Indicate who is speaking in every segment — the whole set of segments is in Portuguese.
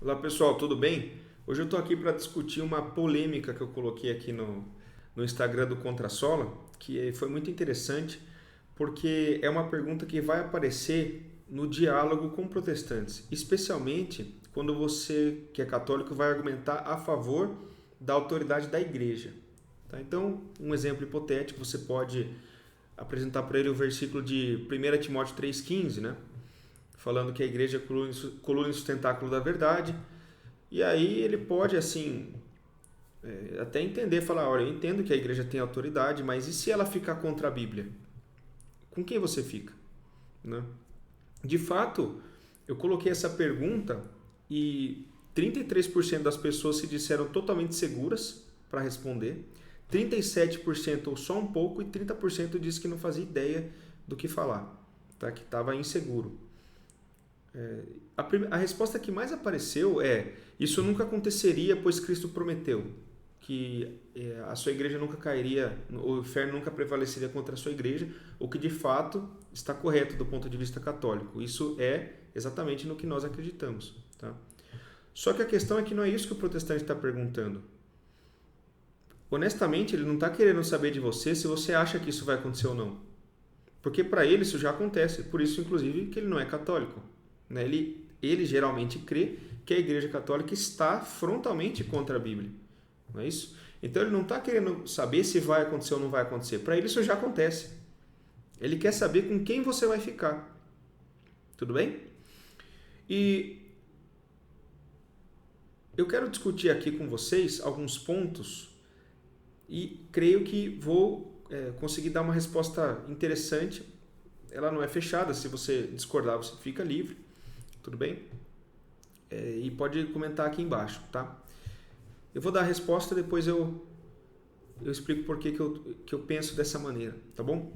Speaker 1: Olá pessoal, tudo bem? Hoje eu estou aqui para discutir uma polêmica que eu coloquei aqui no Instagram do Contrasola, que foi muito interessante, porque é uma pergunta que vai aparecer no diálogo com protestantes, especialmente quando você, que é católico, vai argumentar a favor da autoridade da igreja. Tá? Então, um exemplo hipotético, você pode apresentar para ele o versículo de 1 Timóteo 3,15, né? Falando que a igreja é coluna e sustentáculo da verdade. E aí ele pode, assim, até entender, falar, olha, eu entendo que a igreja tem autoridade, mas e se ela ficar contra a Bíblia? Com quem você fica? Né? De fato, eu coloquei essa pergunta e 33% das pessoas se disseram totalmente seguras para responder, 37% ou só um pouco e 30% disse que não fazia ideia do que falar, tá? Que estava inseguro. A resposta que mais apareceu é: isso nunca aconteceria, pois Cristo prometeu que a sua igreja nunca cairia, o inferno nunca prevaleceria contra a sua igreja, o que de fato está correto do ponto de vista católico. Isso é exatamente no que nós acreditamos. Tá? Só que a questão é que não é isso que o protestante está perguntando. Honestamente, ele não está querendo saber de você se você acha que isso vai acontecer ou não. Porque para ele isso já acontece, por isso, inclusive, que ele não é católico. Né? Ele geralmente crê que a Igreja Católica está frontalmente contra a Bíblia. Não é isso? Então ele não está querendo saber se vai acontecer ou não vai acontecer. Para ele isso já acontece. Ele quer saber com quem você vai ficar. Tudo bem? E eu quero discutir aqui com vocês alguns pontos e creio que vou conseguir dar uma resposta interessante. Ela não é fechada, se você discordar você fica livre. Tudo bem? E pode comentar aqui embaixo, tá? Eu vou dar a resposta, depois eu explico por que eu penso dessa maneira, tá bom?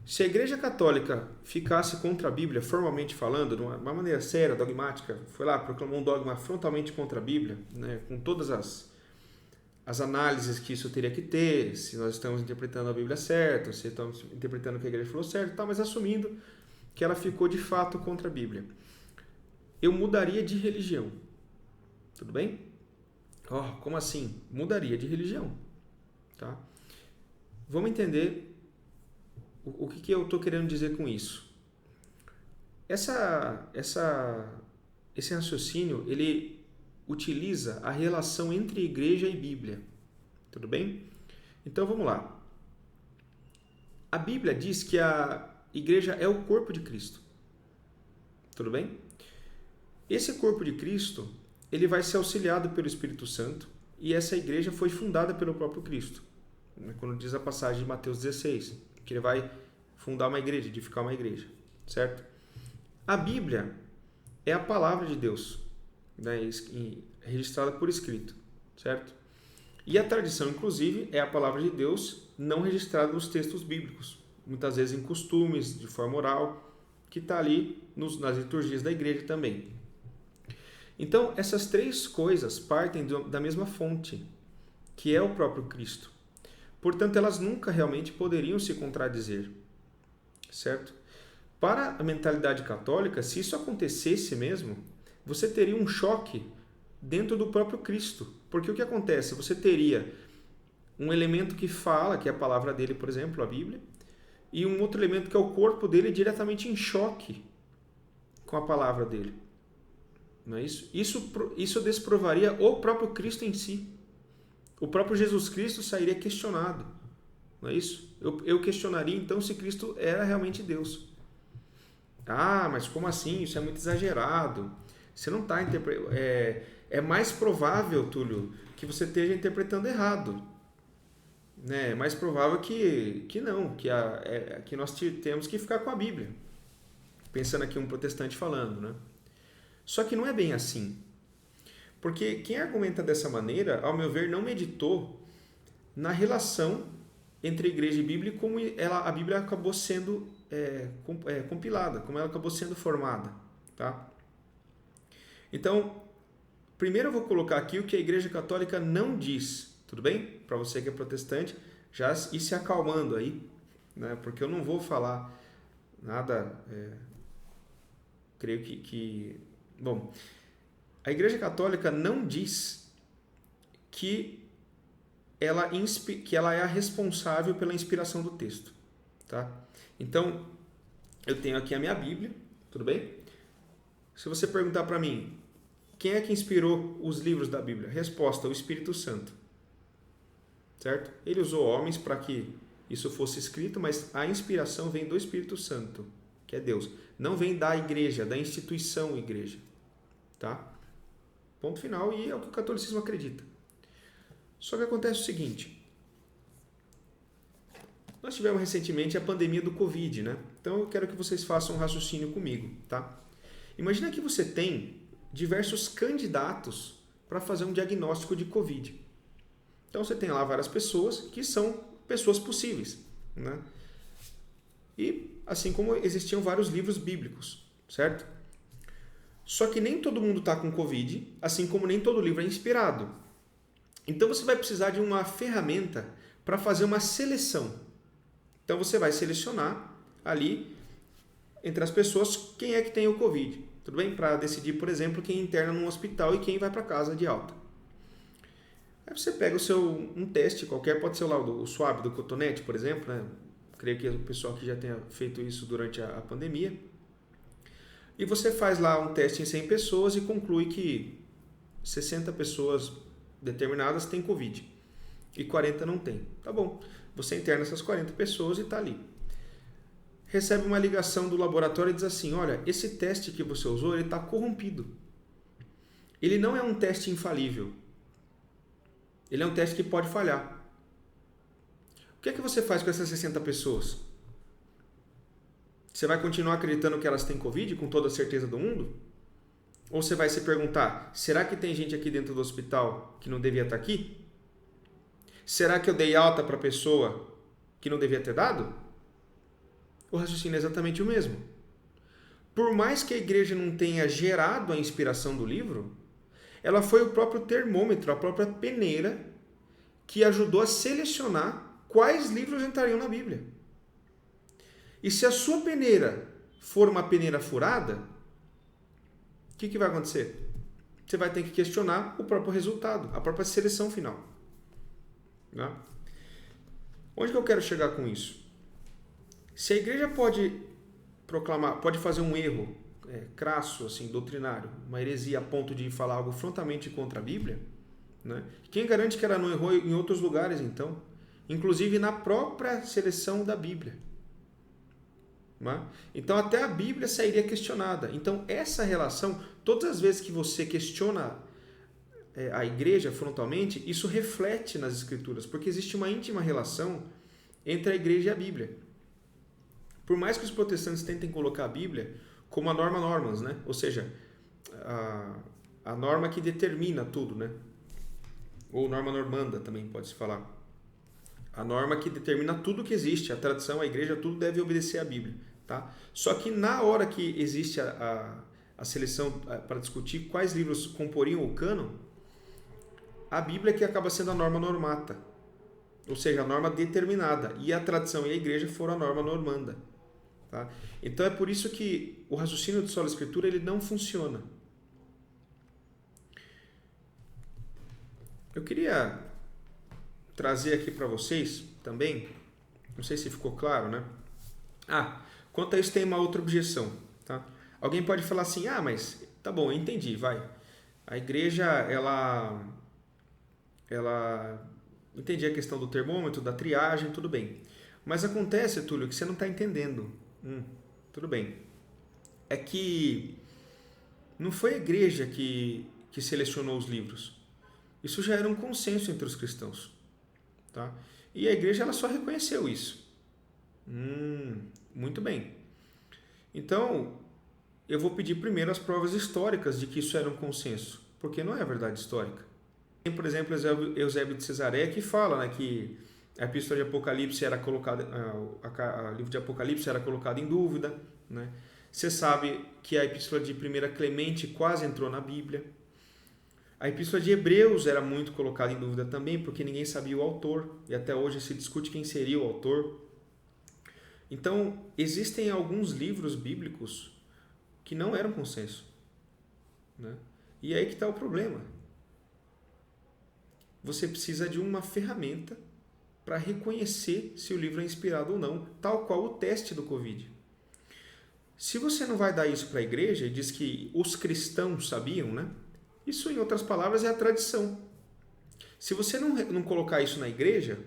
Speaker 1: Se a Igreja Católica ficasse contra a Bíblia, formalmente falando, de uma maneira séria, dogmática, foi lá, proclamou um dogma frontalmente contra a Bíblia, né, com todas as análises que isso teria que ter, se nós estamos interpretando a Bíblia certo, se estamos interpretando o que a Igreja falou certo, tá, mas assumindo que ela ficou de fato contra a Bíblia, eu mudaria de religião. Tudo bem? Como assim? Mudaria de religião. Tá? Vamos entender o que eu estou querendo dizer com isso. Esse raciocínio, ele utiliza a relação entre igreja e Bíblia. Tudo bem? Então vamos lá. A Bíblia diz que a igreja é o corpo de Cristo. Tudo bem? Esse corpo de Cristo, ele vai ser auxiliado pelo Espírito Santo e essa igreja foi fundada pelo próprio Cristo. Quando diz a passagem de Mateus 16, que ele vai fundar uma igreja, edificar uma igreja, certo? A Bíblia é a palavra de Deus, né, registrada por escrito, certo? E a tradição, inclusive, é a palavra de Deus não registrada nos textos bíblicos, muitas vezes em costumes, de forma oral, que está ali nas liturgias da igreja também. Então, essas três coisas partem da mesma fonte, que é o próprio Cristo. Portanto, elas nunca realmente poderiam se contradizer, certo? Para a mentalidade católica, se isso acontecesse mesmo, você teria um choque dentro do próprio Cristo. Porque o que acontece? Você teria um elemento que fala, que é a palavra dele, por exemplo, a Bíblia, e um outro elemento que é o corpo dele diretamente em choque com a palavra dele. Não é isso? Isso desprovaria o próprio Cristo em si. O próprio Jesus Cristo sairia questionado. Não é isso? Eu questionaria então se Cristo era realmente Deus. Ah, mas como assim? Isso é muito exagerado. Você não está interpretando. É mais provável, Túlio, que você esteja interpretando errado. Né? É mais provável que não, que nós temos que ficar com a Bíblia. Pensando aqui um protestante falando, né? Só que não é bem assim. Porque quem argumenta dessa maneira, ao meu ver, não meditou na relação entre igreja e Bíblia e como a Bíblia acabou sendo compilada, como ela acabou sendo formada. Tá? Então, primeiro eu vou colocar aqui o que a Igreja Católica não diz. Tudo bem? Para você que é protestante, já ir se acalmando aí, né? Porque eu não vou falar nada, creio que... Bom, A Igreja Católica não diz que ela é a responsável pela inspiração do texto. Tá? Então, eu tenho aqui a minha Bíblia, tudo bem? Se você perguntar para mim, quem é que inspirou os livros da Bíblia? Resposta, o Espírito Santo. Certo? Ele usou homens para que isso fosse escrito, mas a inspiração vem do Espírito Santo, que é Deus. Não vem da igreja, da instituição igreja. Tá? Ponto final, e é o que o catolicismo acredita. Só que acontece o seguinte, nós tivemos recentemente a pandemia do Covid, né? Então eu quero que vocês façam um raciocínio comigo, tá? Imagina que você tem diversos candidatos para fazer um diagnóstico de Covid. Então você tem lá várias pessoas que são pessoas possíveis, né? E assim como existiam vários livros bíblicos, certo? Só que nem todo mundo está com Covid, assim como nem todo livro é inspirado. Então você vai precisar de uma ferramenta para fazer uma seleção. Então você vai selecionar ali entre as pessoas quem é que tem o Covid, tudo bem? Para decidir, por exemplo, quem interna num hospital e quem vai para casa de alta. Aí você pega um teste qualquer, pode ser o swab do cotonete, por exemplo, né? Creio que o pessoal aqui já tenha feito isso durante a pandemia. E você faz lá um teste em 100 pessoas e conclui que 60 pessoas determinadas têm Covid e 40 não têm. Tá bom, você interna essas 40 pessoas e está ali. Recebe uma ligação do laboratório e diz assim, olha, esse teste que você usou, ele está corrompido. Ele não é um teste infalível. Ele é um teste que pode falhar. O que é que você faz com essas 60 pessoas? Você vai continuar acreditando que elas têm Covid com toda a certeza do mundo? Ou você vai se perguntar, será que tem gente aqui dentro do hospital que não devia estar aqui? Será que eu dei alta para a pessoa que não devia ter dado? O raciocínio é exatamente o mesmo. Por mais que a igreja não tenha gerado a inspiração do livro, ela foi o próprio termômetro, a própria peneira, que ajudou a selecionar quais livros entrariam na Bíblia. E se a sua peneira for uma peneira furada, o que vai acontecer? Você vai ter que questionar o próprio resultado, a própria seleção final. Né? Onde que eu quero chegar com isso? Se a igreja pode proclamar, pode fazer um erro crasso, assim, doutrinário, uma heresia a ponto de falar algo frontalmente contra a Bíblia, né? Quem garante que ela não errou em outros lugares, então? Inclusive na própria seleção da Bíblia. Né? Então até a Bíblia sairia questionada. Então essa relação, todas as vezes que você questiona a igreja frontalmente, isso reflete nas Escrituras, porque existe uma íntima relação entre a igreja e a Bíblia. Por mais que os protestantes tentem colocar a Bíblia como a norma normans, né? Ou seja, a norma que determina tudo, né? Ou norma normanda também pode-se falar. A norma que determina tudo que existe, a tradição, a igreja, tudo deve obedecer à Bíblia. Tá? Só que na hora que existe a seleção para discutir quais livros comporiam o cânon, a Bíblia é que acaba sendo a norma normata, ou seja, a norma determinada, e a tradição e a igreja foram a norma normanda. Tá? Então é por isso que o raciocínio de sola escritura ele não funciona. Eu queria trazer aqui para vocês também, não sei se ficou claro, né? Quanto a isso tem uma outra objeção. Tá? Alguém pode falar assim, mas tá bom, eu entendi, vai. A igreja, ela entendi a questão do termômetro, da triagem, tudo bem. Mas acontece, Túlio, que você não está entendendo. Tudo bem. É que não foi a igreja que selecionou os livros. Isso já era um consenso entre os cristãos. Tá? E a igreja ela só reconheceu isso. Muito bem. Então, eu vou pedir primeiro as provas históricas de que isso era um consenso, porque não é verdade histórica. Tem, por exemplo, Eusébio de Cesareia que fala, né, que a Epístola de Apocalipse era colocada, o livro de Apocalipse era colocado em dúvida. Né? Você sabe que a Epístola de 1 Clemente quase entrou na Bíblia. A Epístola de Hebreus era muito colocada em dúvida também, porque ninguém sabia o autor, e até hoje se discute quem seria o autor. Então, existem alguns livros bíblicos que não eram consenso. Né? E aí que está o problema. Você precisa de uma ferramenta para reconhecer se o livro é inspirado ou não, tal qual o teste do Covid. Se você não vai dar isso para a igreja e diz que os cristãos sabiam, né? Isso, em outras palavras, é a tradição. Se você não colocar isso na igreja,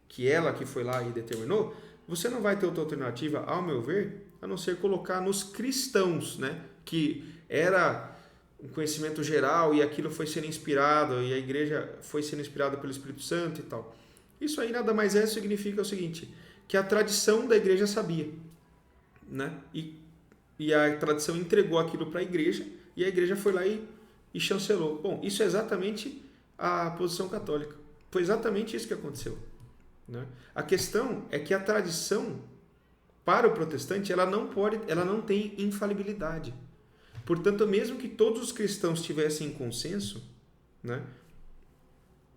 Speaker 1: que ela que foi lá e determinou, você não vai ter outra alternativa, ao meu ver, a não ser colocar nos cristãos, né? Que era um conhecimento geral e aquilo foi sendo inspirado e a igreja foi sendo inspirada pelo Espírito Santo e tal. Isso aí nada mais significa o seguinte, que a tradição da igreja sabia, né? E a tradição entregou aquilo para a igreja e a igreja foi lá e chancelou. Bom, isso é exatamente a posição católica. Foi exatamente isso que aconteceu, né? A questão é que a tradição, para o protestante, ela não tem infalibilidade. Portanto, mesmo que todos os cristãos tivessem consenso, né,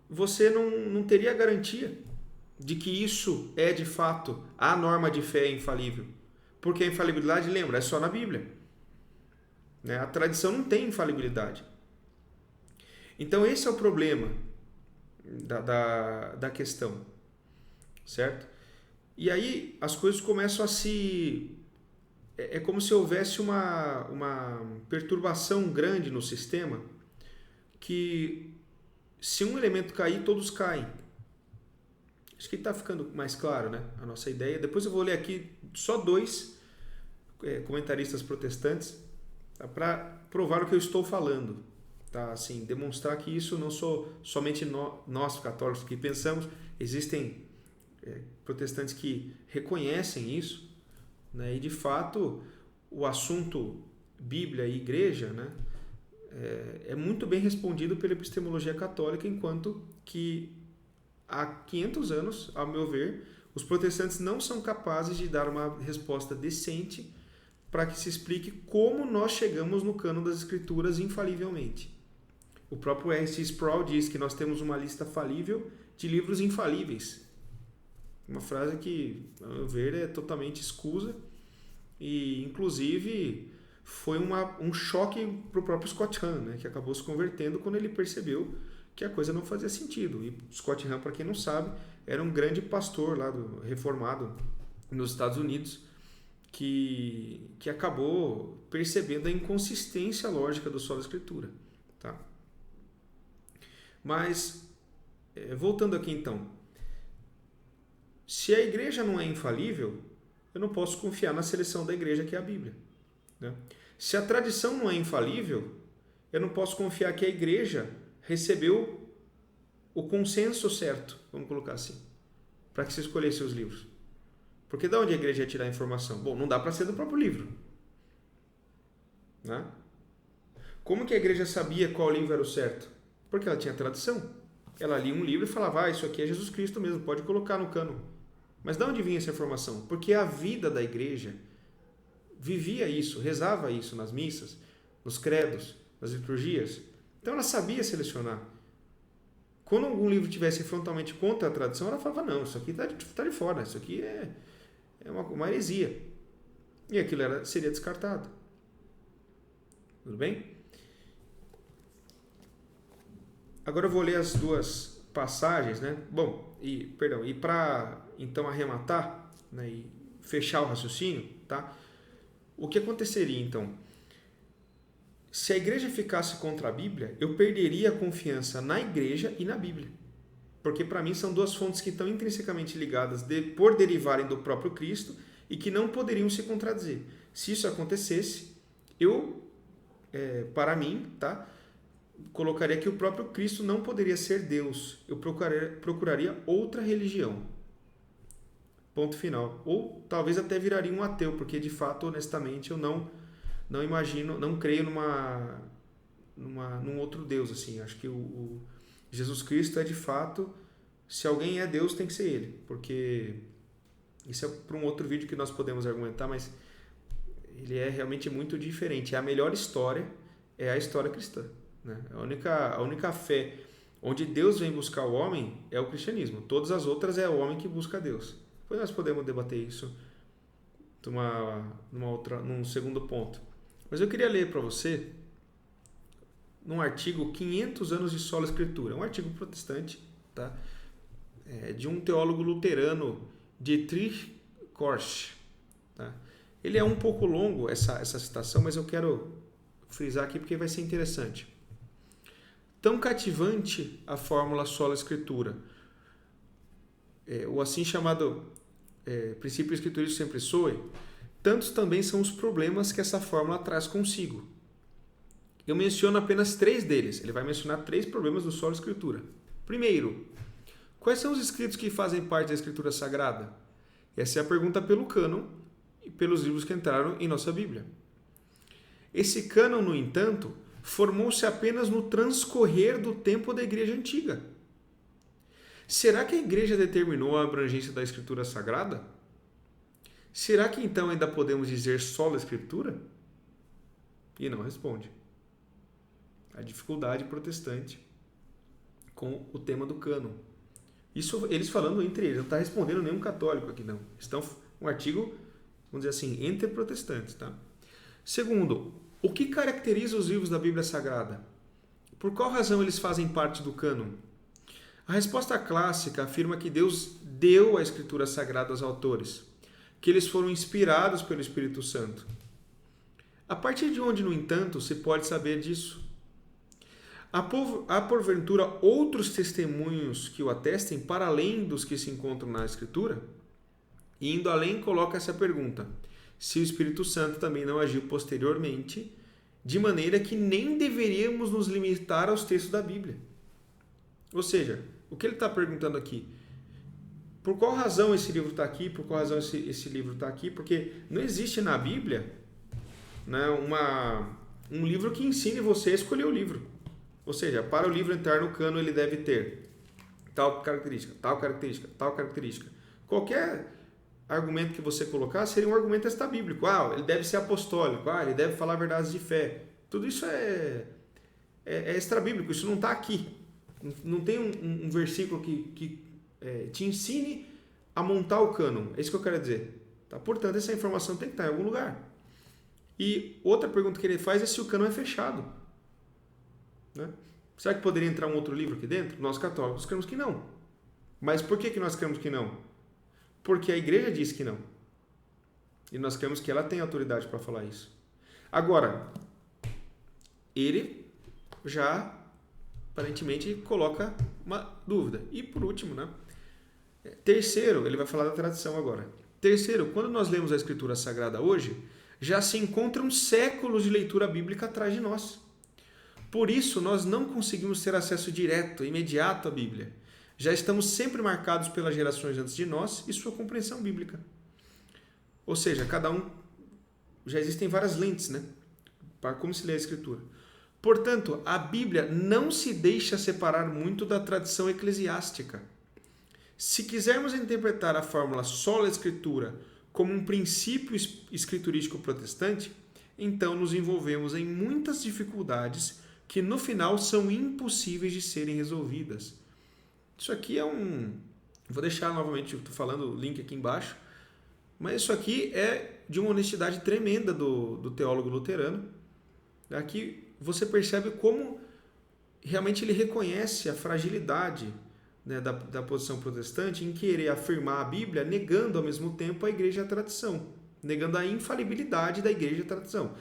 Speaker 1: você não teria garantia de que isso é, de fato, a norma de fé infalível. Porque a infalibilidade, lembra, é só na Bíblia, né? A tradição não tem infalibilidade. Então, esse é o problema da questão, certo? E aí, as coisas começam a se... É como se houvesse uma perturbação grande no sistema, que se um elemento cair, todos caem. Acho que está ficando mais claro, né? A nossa ideia. Depois eu vou ler aqui só 2 comentaristas protestantes, tá? Para provar o que eu estou falando. Tá? Assim, demonstrar que isso não sou somente nós católicos que pensamos. Existem protestantes que reconhecem isso, né? E de fato o assunto Bíblia e Igreja, né, é muito bem respondido pela epistemologia católica, enquanto que há 500 anos, ao meu ver, os protestantes não são capazes de dar uma resposta decente para que se explique como nós chegamos no cânon das Escrituras infalivelmente. O próprio R.C. Sproul diz que nós temos uma lista falível de livros infalíveis. Uma frase que, ao meu ver, é totalmente escusa e, inclusive, foi um choque para o próprio Scott Hahn, né, que acabou se convertendo quando ele percebeu que a coisa não fazia sentido. E Scott Hahn, para quem não sabe, era um grande pastor lá reformado nos Estados Unidos que acabou percebendo a inconsistência lógica do solo Escritura. Tá? Mas, voltando aqui então, se a igreja não é infalível, eu não posso confiar na seleção da igreja, que é a Bíblia, né? Se a tradição não é infalível, eu não posso confiar que a igreja recebeu o consenso certo, vamos colocar assim, para que se escolhesse os livros. Porque de onde a igreja ia tirar a informação? Bom, não dá para ser do próprio livro, né? Como que a igreja sabia qual livro era o certo? Porque ela tinha tradição. Ela lia um livro e falava, isso aqui é Jesus Cristo mesmo, pode colocar no cânon. Mas de onde vinha essa informação? Porque a vida da igreja vivia isso, rezava isso nas missas, nos credos, nas liturgias. Então ela sabia selecionar. Quando algum livro tivesse frontalmente contra a tradição, ela falava, não, isso aqui está de fora, isso aqui é uma heresia. E aquilo seria descartado. Tudo bem? Agora eu vou ler as 2 passagens, né? Bom, e para então arrematar, né, e fechar o raciocínio, tá? O que aconteceria então? Se a igreja ficasse contra a Bíblia, eu perderia a confiança na igreja e na Bíblia. Porque para mim são 2 fontes que estão intrinsecamente ligadas por derivarem do próprio Cristo e que não poderiam se contradizer. Se isso acontecesse, para mim, tá, colocaria que o próprio Cristo não poderia ser Deus. Eu procuraria outra religião. Ponto final. Ou talvez até viraria um ateu, porque de fato, honestamente, eu não imagino, não creio num outro Deus, assim. Acho que o Jesus Cristo é de fato, se alguém é Deus, tem que ser ele, porque isso é para um outro vídeo que nós podemos argumentar, mas ele é realmente muito diferente. A melhor história é a história cristã, né? A única fé onde Deus vem buscar o homem é o cristianismo. Todas as outras é o homem que busca Deus. Depois nós podemos debater isso num segundo ponto. Mas eu queria ler para você num artigo 500 anos de sola escritura, um artigo protestante, tá? De um teólogo luterano, Dietrich Korsch. Tá? Ele é um pouco longo, essa citação, mas eu quero frisar aqui porque vai ser interessante. Tão cativante a fórmula sola escritura, o assim chamado princípio escriturístico sempre soe, tantos também são os problemas que essa fórmula traz consigo. Eu menciono apenas 3 deles. Ele vai mencionar 3 problemas do sola escritura. Primeiro, quais são os escritos que fazem parte da escritura sagrada? Essa é a pergunta pelo cânon e pelos livros que entraram em nossa Bíblia. Esse cânon, no entanto, formou-se apenas no transcorrer do tempo da Igreja Antiga. Será que a Igreja determinou a abrangência da Escritura Sagrada? Será que então ainda podemos dizer sola Escritura? E não responde. A dificuldade protestante com o tema do cânon. Isso eles falando entre eles, não está respondendo nenhum católico aqui não. Estão um artigo, vamos dizer assim, entre protestantes, tá? Segundo, o que caracteriza os livros da Bíblia Sagrada? Por qual razão eles fazem parte do cânon? A resposta clássica afirma que Deus deu a Escritura Sagrada aos autores, que eles foram inspirados pelo Espírito Santo. A partir de onde, no entanto, se pode saber disso? Há porventura outros testemunhos que o atestem para além dos que se encontram na Escritura? E indo além, coloca essa pergunta: se o Espírito Santo também não agiu posteriormente, de maneira que nem deveríamos nos limitar aos textos da Bíblia. Ou seja, o que ele está perguntando aqui? Por qual razão esse livro está aqui? Por qual razão esse livro está aqui? Porque não existe na Bíblia, né, um livro que ensine você a escolher o livro. Ou seja, para o livro entrar no cânon, ele deve ter tal característica, tal característica, tal característica. Qualquer argumento que você colocar seria um argumento extra-bíblico. Ele deve ser apostólico, ele deve falar verdades de fé. Tudo isso é extra-bíblico, isso não está aqui. Não tem um versículo que te ensine a montar o cânon. É isso que eu quero dizer. Tá? Portanto, essa informação tem que estar em algum lugar. E outra pergunta que ele faz é se o cânon é fechado. Né? Será que poderia entrar um outro livro aqui dentro? Nós católicos cremos que não. Mas por que nós cremos que não? Porque a igreja diz que não. E nós cremos que ela tem autoridade para falar isso. Agora, ele já aparentemente coloca uma dúvida. E por último, né? Terceiro, ele vai falar da tradição agora. Terceiro, quando nós lemos a Escritura Sagrada hoje, já se encontram séculos de leitura bíblica atrás de nós. Por isso, nós não conseguimos ter acesso direto, imediato à Bíblia. Já estamos sempre marcados pelas gerações antes de nós e sua compreensão bíblica. Ou seja, cada um... Já existem várias lentes, né? Para como se lê a Escritura. Portanto, a Bíblia não se deixa separar muito da tradição eclesiástica. Se quisermos interpretar a fórmula sola escritura como um princípio escriturístico protestante, então nos envolvemos em muitas dificuldades que no final são impossíveis de serem resolvidas. Isso aqui é vou deixar novamente, estou falando o link aqui embaixo, mas isso aqui é de uma honestidade tremenda do teólogo luterano. Aqui você percebe como realmente ele reconhece a fragilidade, né, da posição protestante em querer afirmar a Bíblia, negando ao mesmo tempo a igreja e a tradição, negando a infalibilidade da igreja e a tradição.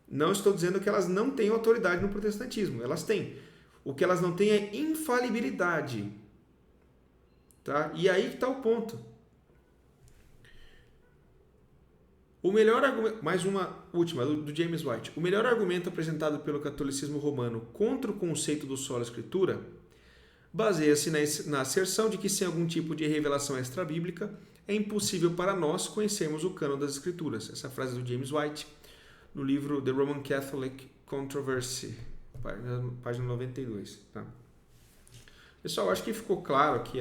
Speaker 1: Não estou dizendo que elas não têm autoridade no protestantismo, elas têm. O que elas não têm é infalibilidade. Tá? E aí que está o ponto. O melhor argumento, mais uma última, do James White. O melhor argumento apresentado pelo catolicismo romano contra o conceito do sola escritura baseia-se na asserção de que sem algum tipo de revelação extra-bíblica é impossível para nós conhecermos o cânon das escrituras. Essa frase é do James White, no livro The Roman Catholic Controversy, página 92. Tá? Pessoal, acho que ficou claro aqui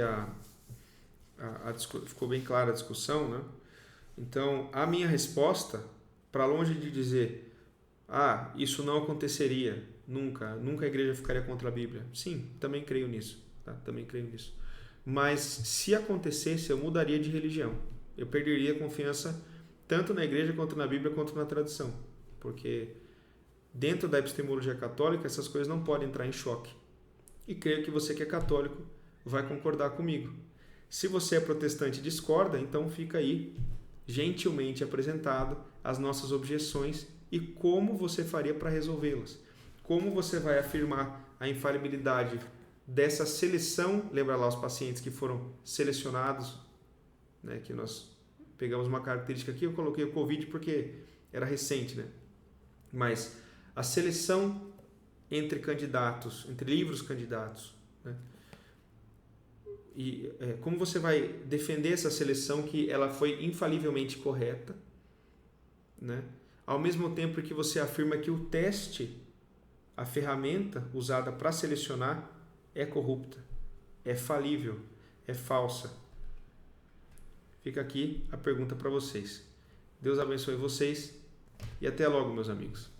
Speaker 1: ficou bem clara a discussão, né? Então, a minha resposta, para longe de dizer, isso não aconteceria, nunca a igreja ficaria contra a Bíblia. Sim, também creio nisso, tá? Também creio nisso. Mas se acontecesse, eu mudaria de religião. Eu perderia confiança tanto na igreja, quanto na Bíblia, quanto na tradição. Porque dentro da epistemologia católica, essas coisas não podem entrar em choque. E creio que você que é católico vai concordar comigo. Se você é protestante e discorda, então fica aí gentilmente apresentado as nossas objeções e como você faria para resolvê-las. Como você vai afirmar a infalibilidade dessa seleção, lembra lá os pacientes que foram selecionados, né, que nós pegamos uma característica aqui, eu coloquei o Covid porque era recente, né? Mas a seleção entre candidatos, entre livros candidatos, né? E como você vai defender essa seleção que ela foi infalivelmente correta, né? Ao mesmo tempo que você afirma que o teste, a ferramenta usada para selecionar é corrupta, é falível, é falsa. Fica aqui a pergunta para vocês. Deus abençoe vocês e até logo, meus amigos.